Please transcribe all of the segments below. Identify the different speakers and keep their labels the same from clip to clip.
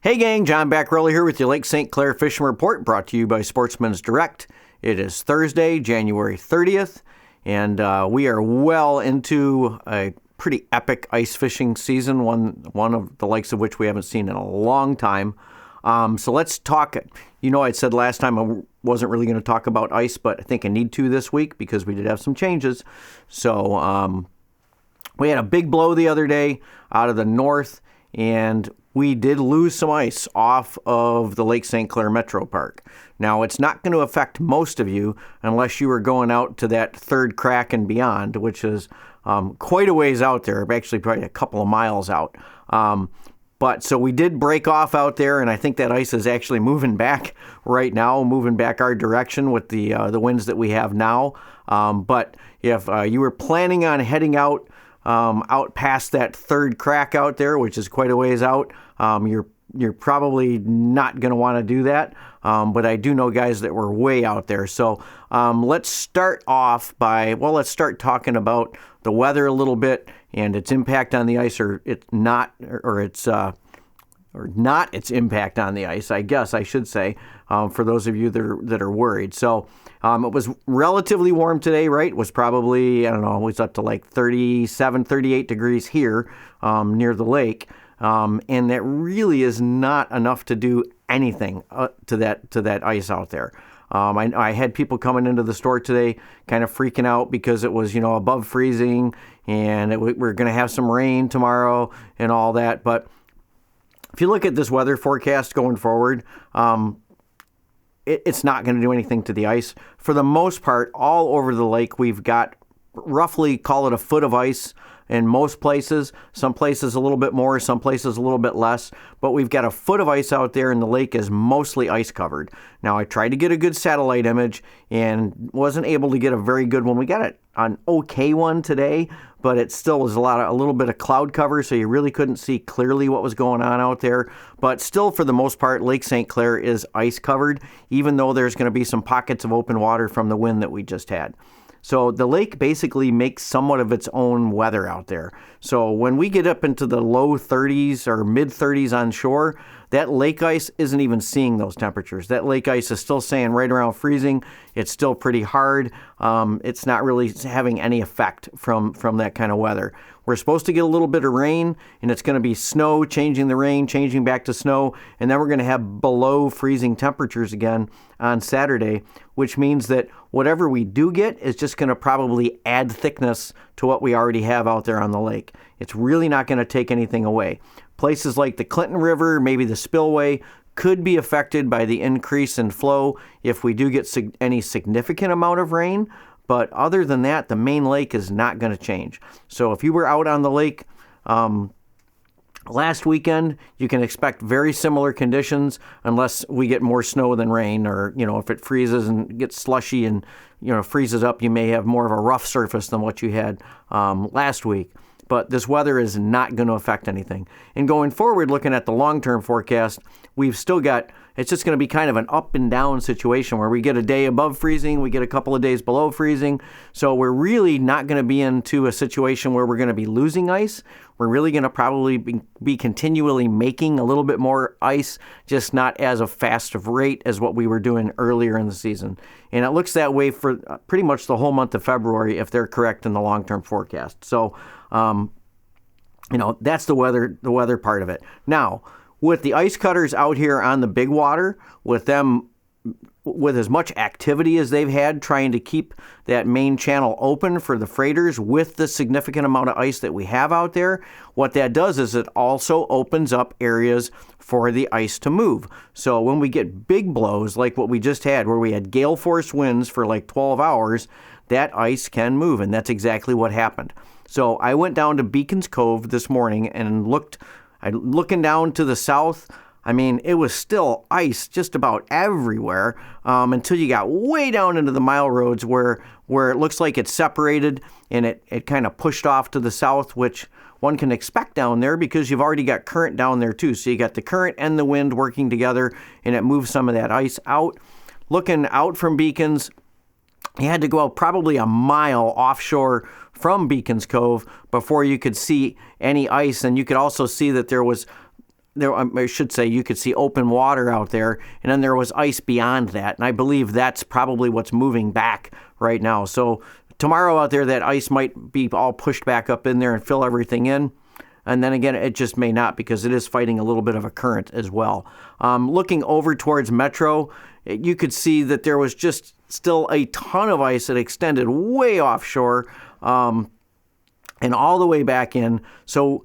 Speaker 1: Hey gang, John Backrowley here with your Lake St. Clair Fishing Report, brought to you by Sportsmen's Direct. It is Thursday, January 30th, and we are well into a pretty epic ice fishing season, one of the likes of which we haven't seen in a long time. So let's talk. You know, I said last time I wasn't really going to talk about ice, but I think I need to this week because we did have some changes. So we had a big blow the other day out of the north, and we did lose some ice off of the Lake St. Clair Metro Park. Now, it's not going to affect most of you unless you are going out to that third crack and beyond, which is quite a ways out there, actually probably a couple of miles out. But so we did break off out there, and I think that ice is actually moving back right now, moving back our direction with the winds that we have now. But if you were planning on heading out past that third crack out there, which is quite a ways out, you're probably not going to want to do that. But I do know guys that were way out there. So let's start off let's start talking about the weather a little bit and its impact on the ice, or its impact on the ice, I guess I should say, for those of you that are worried. So it was relatively warm today, right? It was probably, I don't know, it was up to like 37, 38 degrees here near the lake. And that really is not enough to do anything to that ice out there. I had people coming into the store today kind of freaking out because it was, above freezing, and we're going to have some rain tomorrow and all that. But if you look at this weather forecast going forward, it's not going to do anything to the ice. For the most part, all over the lake, we've got roughly, call it a foot of ice in most places. Some places a little bit more, some places a little bit less. But we've got a foot of ice out there, and the lake is mostly ice covered. Now, I tried to get a good satellite image and wasn't able to get a very good one. We got an okay one today, but it still was a little bit of cloud cover, so you really couldn't see clearly what was going on out there. But still, for the most part, Lake St. Clair is ice covered, even though there's going to be some pockets of open water from the wind that we just had. So the lake basically makes somewhat of its own weather out there. So when we get up into the low 30s or mid 30s on shore, that lake ice isn't even seeing those temperatures. That lake ice is still staying right around freezing. It's still pretty hard. It's not really having any effect from that kind of weather. We're supposed to get a little bit of rain, and it's going to be snow, changing the rain, changing back to snow, and then we're going to have below freezing temperatures again on Saturday, which means that whatever we do get is just going to probably add thickness to what we already have out there on the lake. It's really not going to take anything away. Places like the Clinton River, maybe the spillway, could be affected by the increase in flow if we do get any significant amount of rain. But other than that, the main lake is not going to change. So if you were out on the lake last weekend, you can expect very similar conditions unless we get more snow than rain, or, if it freezes and gets slushy and, freezes up, you may have more of a rough surface than what you had last week. But this weather is not going to affect anything. And going forward, looking at the long-term forecast, we've still got, it's just going to be kind of an up and down situation where we get a day above freezing, we get a couple of days below freezing. So we're really not going to be into a situation where we're going to be losing ice. We're really going to probably be continually making a little bit more ice, just not as a fast of rate as what we were doing earlier in the season. And it looks that way for pretty much the whole month of February if they're correct in the long-term forecast. So, that's the weather part of it. Now, with the ice cutters out here on the big water, with as much activity as they've had trying to keep that main channel open for the freighters with the significant amount of ice that we have out there, what that does is it also opens up areas for the ice to move. So when we get big blows like what we just had, where we had gale force winds for like 12 hours, that ice can move, and that's exactly what happened. So I went down to Beacons Cove this morning and looking down to the south. I mean, it was still ice just about everywhere until you got way down into the mile roads where it looks like it's separated and it kind of pushed off to the south, which one can expect down there because you've already got current down there too. So you got the current and the wind working together, and it moves some of that ice out. Looking out from Beacons, you had to go out probably a mile offshore from Beacons Cove before you could see any ice, and you could also see that there was there, I should say, you could see open water out there, and then there was ice beyond that. And I believe that's probably what's moving back right now. So tomorrow out there, that ice might be all pushed back up in there and fill everything in. And then again, it just may not, because it is fighting a little bit of a current as well. Looking over towards Metro, you could see that there was just still a ton of ice that extended way offshore and all the way back in. So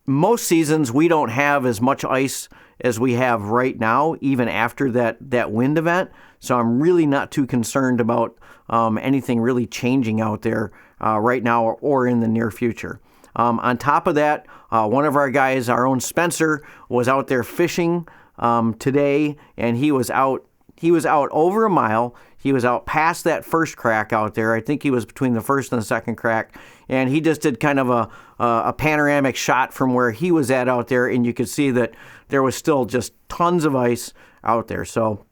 Speaker 1: most seasons, we don't have as much ice as we have right now, even after that wind event. So I'm really not too concerned about anything really changing out there right now or in the near future. On top of that, one of our guys, our own Spencer, was out there fishing today, and he was out over a mile. He was out past that first crack out there. I think he was between the first and the second crack, and he just did kind of a panoramic shot from where he was at out there, and you could see that there was still just tons of ice out there. So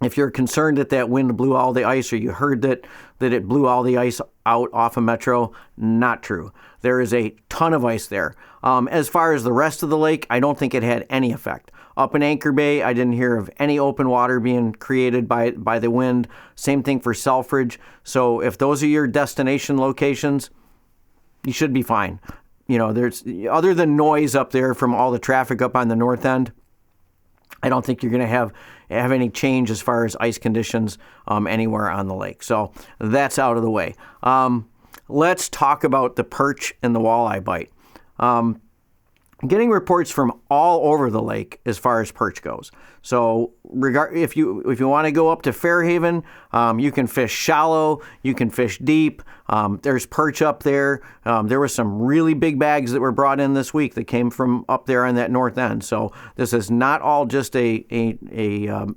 Speaker 1: if you're concerned that that wind blew all the ice, or you heard that it blew all the ice out off of Metro, not true. There is a ton of ice there. As far as the rest of the lake, I don't think it had any effect. Up in Anchor Bay, I didn't hear of any open water being created by the wind. Same thing for Selfridge. So if those are your destination locations, you should be fine. You know, there's, other than noise up there from all the traffic up on the north end, I don't think you're going to have any change as far as ice conditions anywhere on the lake. So that's out of the way. Let's talk about the perch and the walleye bite. Getting reports from all over the lake as far as perch goes. So if you want to go up to Fairhaven, you can fish shallow, you can fish deep. There's perch up there. There were some really big bags that were brought in this week that came from up there on that north end. So this is not all just a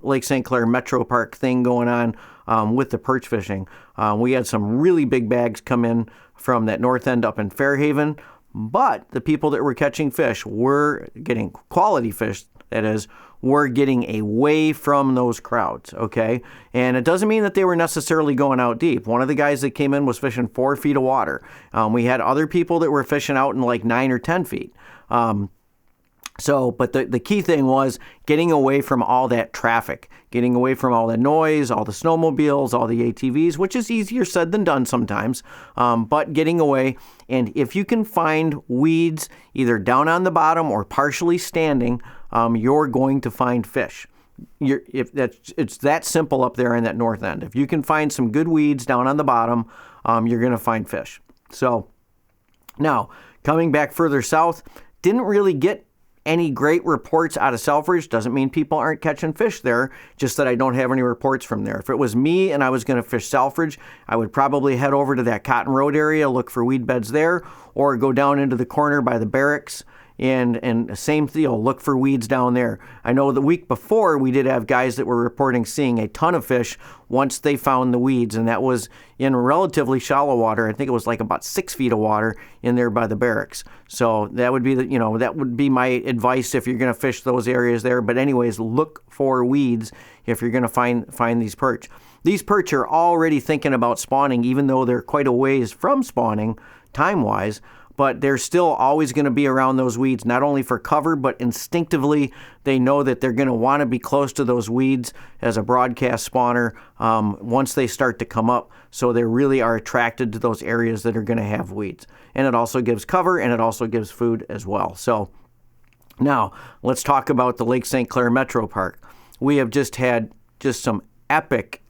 Speaker 1: Lake St. Clair Metro Park thing going on with the perch fishing. We had some really big bags come in from that north end up in Fairhaven. But the people that were catching fish were getting quality fish, that is, were getting away from those crowds, okay? And it doesn't mean that they were necessarily going out deep. One of the guys that came in was fishing 4 feet of water. We had other people that were fishing out in like 9 or 10 feet. But the key thing was getting away from all that traffic, getting away from all the noise, all the snowmobiles, all the ATVs, which is easier said than done sometimes, but getting away. And if you can find weeds either down on the bottom or partially standing, you're going to find fish. It's that simple up there in that north end. If you can find some good weeds down on the bottom, you're going to find fish. So now, coming back further south, didn't really get any great reports out of Selfridge. Doesn't mean people aren't catching fish there, just that I don't have any reports from there. If it was me and I was going to fish Selfridge, I would probably head over to that Cotton Road area, look for weed beds there, or go down into the corner by the barracks and same deal, look for weeds down there. I know the week before we did have guys that were reporting seeing a ton of fish once they found the weeds, and that was in relatively shallow water. I think it was like about 6 feet of water in there by the barracks. So that would be that would be my advice if you're going to fish those areas there. But anyways, look for weeds if you're going to find these perch. These perch are already thinking about spawning, even though they're quite a ways from spawning time-wise. But they're still always going to be around those weeds, not only for cover, but instinctively they know that they're going to want to be close to those weeds as a broadcast spawner once they start to come up. So they really are attracted to those areas that are going to have weeds. And it also gives cover, and it also gives food as well. So now let's talk about the Lake St. Clair Metro Park. We have just had some epic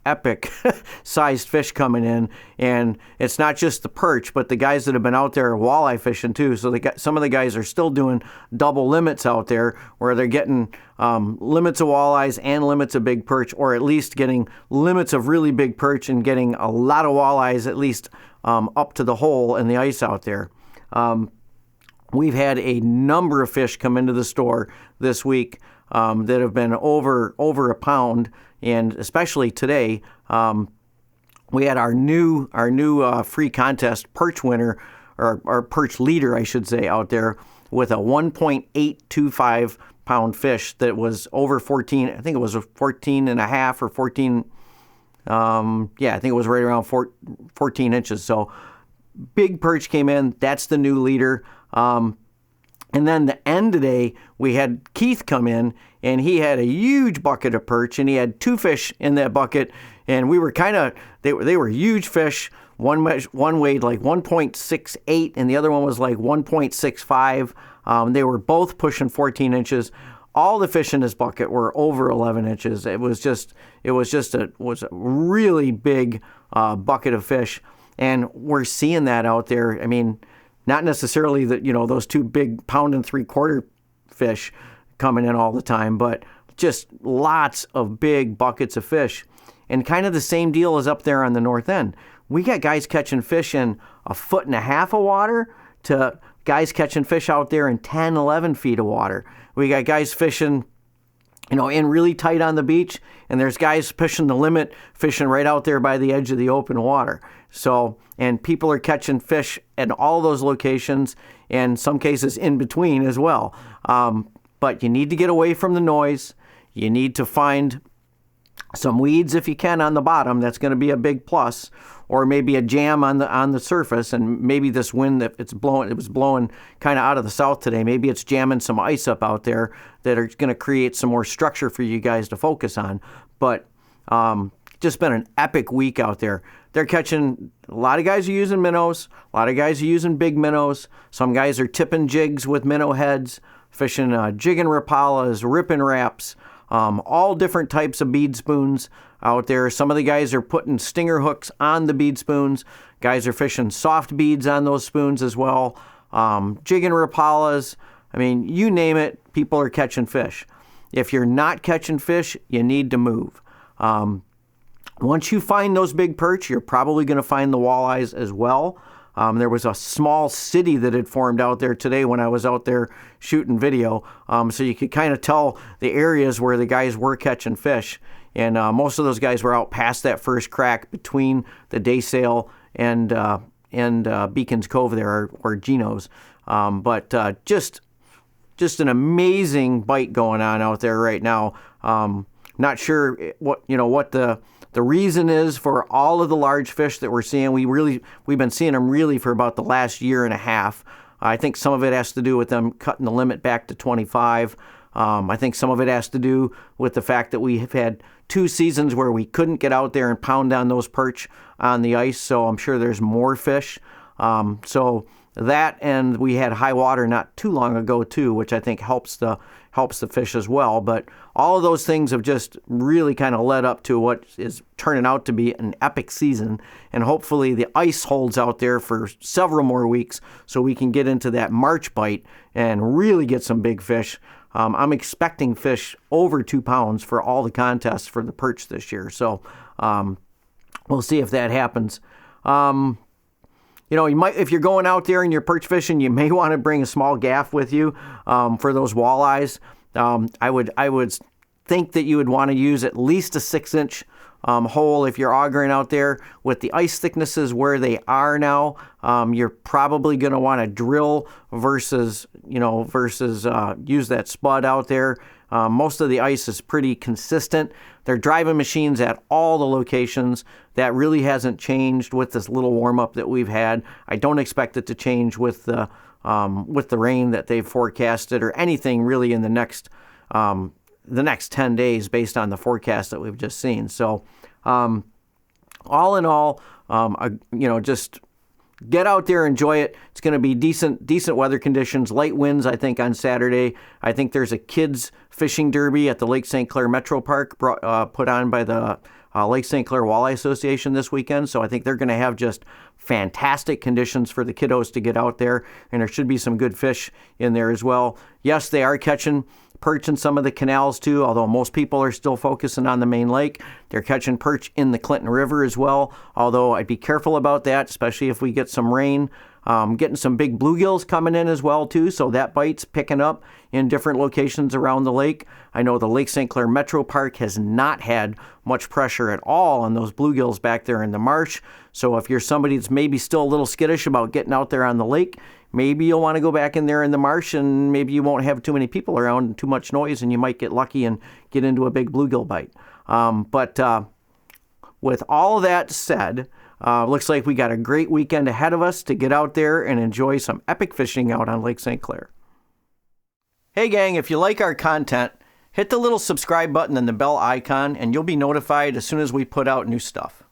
Speaker 1: sized fish coming in, and it's not just the perch, but the guys that have been out there are walleye fishing too. So some of the guys are still doing double limits out there, where they're getting limits of walleyes and limits of big perch, or at least getting limits of really big perch and getting a lot of walleyes at least up to the hole in the ice out there. We've had a number of fish come into the store this week that have been over a pound. And especially today, we had our new free contest perch winner, or perch leader, I should say, out there with a 1.825 pound fish that was over 14. I think it was a 14 and a half or 14. I think it was right around 14 inches. So big perch came in. That's the new leader. And then the end today, we had Keith come in, and he had a huge bucket of perch, and he had 2 fish in that bucket, and we were they were huge fish. One weighed like 1.68, and the other one was like 1.65. They were both pushing 14 inches. All the fish in this bucket were over 11 inches. It was a really big bucket of fish, and we're seeing that out there. I mean, not necessarily those 2 big 1 3/4 fish coming in all the time, but just lots of big buckets of fish. And kind of the same deal is up there on the north end. We got guys catching fish in 1.5 feet of water to guys catching fish out there in 10, 11 feet of water. We got guys fishing, in really tight on the beach, and there's guys pushing the limit, fishing right out there by the edge of the open water. So, and people are catching fish at all those locations, and some cases in between as well. But you need to get away from the noise. You need to find some weeds if you can on the bottom. That's going to be a big plus. Or maybe a jam on the surface, and maybe this wind that it was blowing kind of out of the south today. Maybe it's jamming some ice up out there that are going to create some more structure for you guys to focus on. But just been an epic week out there. They're catching, a lot of guys are using minnows, a lot of guys are using big minnows. Some guys are tipping jigs with minnow heads, fishing jigging rapalas, ripping wraps, all different types of bead spoons out there. Some of the guys are putting stinger hooks on the bead spoons. Guys are fishing soft beads on those spoons as well. Jigging rapalas. I mean, you name it, people are catching fish. If you're not catching fish, you need to move. Once you find those big perch, you're probably going to find the walleyes as well. There was a small city that had formed out there today when I was out there shooting video. So you could kind of tell the areas where the guys were catching fish. And most of those guys were out past that first crack between the day sail and Beacon's Cove there, or Geno's. But just an amazing bite going on out there right now. Not sure what the reason is for all of the large fish that we're seeing. We've been seeing them really for about the last year and a half. I think some of it has to do with them cutting the limit back to 25. I think some of it has to do with the fact that we have had 2 seasons where we couldn't get out there and pound down those perch on the ice, so I'm sure there's more fish. So that, and we had high water not too long ago too, which I think helps the fish as well. But all of those things have just really kind of led up to what is turning out to be an epic season. And hopefully the ice holds out there for several more weeks so we can get into that March bite and really get some big fish. I'm expecting fish over 2 pounds for all the contests for the perch this year. So we'll see if that happens. You might, if you're going out there and you're perch fishing, you may want to bring a small gaff with you for those walleyes. I would think that you would want to use at least a 6-inch hole if you're augering out there. With the ice thicknesses where they are now, you're probably going to want to drill versus use that spud out there. Most of the ice is pretty consistent. They're driving machines at all the locations. That really hasn't changed with this little warm-up that we've had. I don't expect it to change with the rain that they've forecasted or anything really in the next 10 days based on the forecast that we've just seen. So all in all, just get out there, enjoy it. It's going to be decent weather conditions, light winds, I think, on Saturday. I think there's a kids fishing derby at the Lake St. Clair Metro Park put on by the Lake St. Clair Walleye Association this weekend. So I think they're going to have just fantastic conditions for the kiddos to get out there, and there should be some good fish in there as well. Yes, they are catching perch in some of the canals too, although most people are still focusing on the main lake. They're catching perch in the Clinton River as well, although I'd be careful about that, especially if we get some rain. Getting some big bluegills coming in as well too, so that bite's picking up in different locations around the lake. I know the Lake St. Clair Metro Park has not had much pressure at all on those bluegills back there in the marsh, so if you're somebody that's maybe still a little skittish about getting out there on the lake, maybe you'll want to go back in there in the marsh, and maybe you won't have too many people around and too much noise, and you might get lucky and get into a big bluegill bite. But with all of that said, looks like we got a great weekend ahead of us to get out there and enjoy some epic fishing out on Lake St. Clair. Hey gang, if you like our content, hit the little subscribe button and the bell icon and you'll be notified as soon as we put out new stuff.